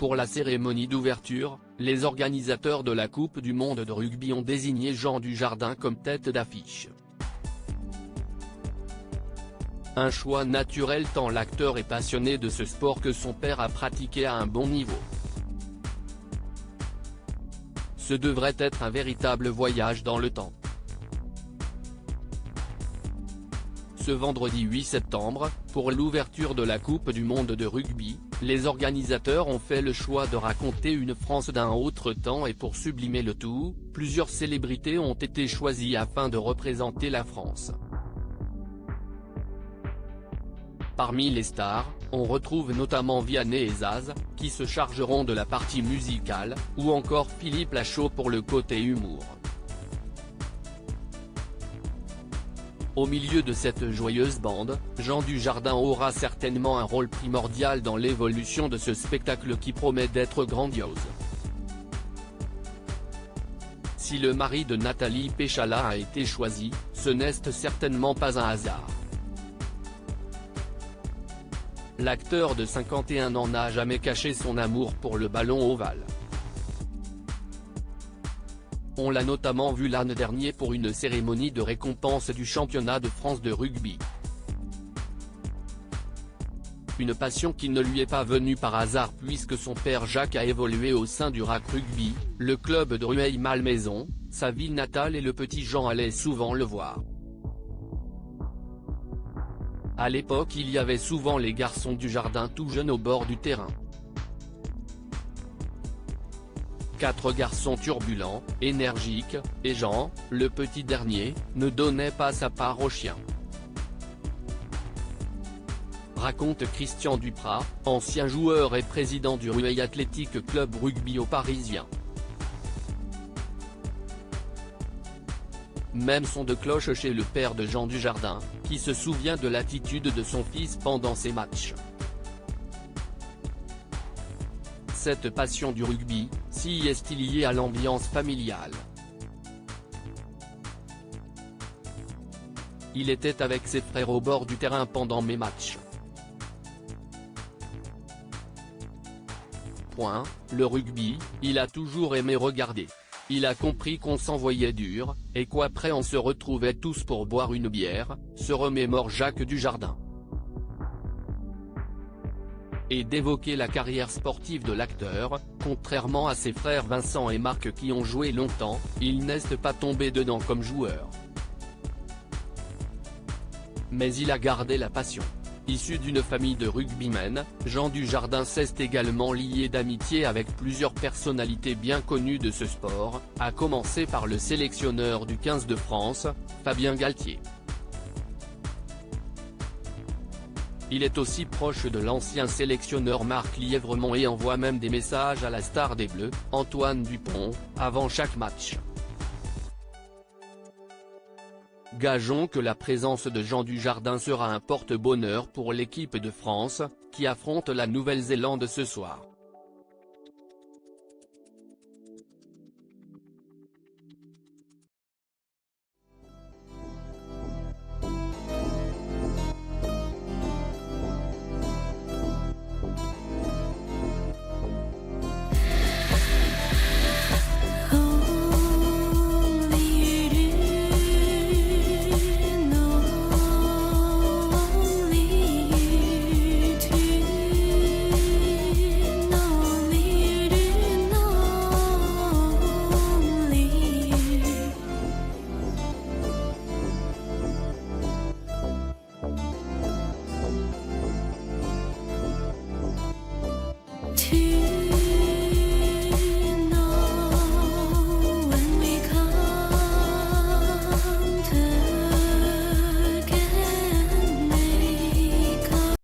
Pour la cérémonie d'ouverture, les organisateurs de la Coupe du monde de rugby ont désigné Jean Dujardin comme tête d'affiche. Un choix naturel tant l'acteur est passionné de ce sport que son père a pratiqué à un bon niveau. Ce devrait être un véritable voyage dans le temps. Ce vendredi 8 septembre, pour l'ouverture de la Coupe du monde de rugby, les organisateurs ont fait le choix de raconter une France d'un autre temps et pour sublimer le tout, plusieurs célébrités ont été choisies afin de représenter la France. Parmi les stars, on retrouve notamment Vianney et Zaz, qui se chargeront de la partie musicale, ou encore Philippe Lachaud pour le côté humour. Au milieu de cette joyeuse bande, Jean Dujardin aura certainement un rôle primordial dans l'évolution de ce spectacle qui promet d'être grandiose. Si le mari de Nathalie Péchala a été choisi, ce n'est certainement pas un hasard. L'acteur de 51 ans n'a jamais caché son amour pour le ballon ovale. On l'a notamment vu l'an dernier pour une cérémonie de récompense du championnat de France de rugby. Une passion qui ne lui est pas venue par hasard puisque son père Jacques a évolué au sein du RAC Rugby, le club de Rueil-Malmaison, sa ville natale et le petit Jean allait souvent le voir. À l'époque il y avait souvent les garçons Dujardin tout jeunes au bord du terrain. 4 garçons turbulents, énergiques, et Jean, le petit dernier, ne donnait pas sa part aux chiens. Raconte Christian Duprat, ancien joueur et président du Rueil Athletic Club Rugby aux Parisiens. Même son de cloche chez le père de Jean Dujardin, qui se souvient de l'attitude de son fils pendant ses matchs. Cette passion du rugby, si est liée à l'ambiance familiale. Il était avec ses frères au bord du terrain pendant mes matchs. Le rugby, il a toujours aimé regarder. Il a compris qu'on s'envoyait dur, et qu'après on se retrouvait tous pour boire une bière, se remémore Jacques Dujardin. Et d'évoquer la carrière sportive de l'acteur, contrairement à ses frères Vincent et Marc qui ont joué longtemps, il n'est pas tombé dedans comme joueur. Mais il a gardé la passion. Issu d'une famille de rugbymen, Jean Dujardin s'est également lié d'amitié avec plusieurs personnalités bien connues de ce sport, à commencer par le sélectionneur du 15 de France, Fabien Galtier. Il est aussi proche de l'ancien sélectionneur Marc Lièvremont et envoie même des messages à la star des Bleus, Antoine Dupont, avant chaque match. Gageons que la présence de Jean Dujardin sera un porte-bonheur pour l'équipe de France, qui affronte la Nouvelle-Zélande ce soir.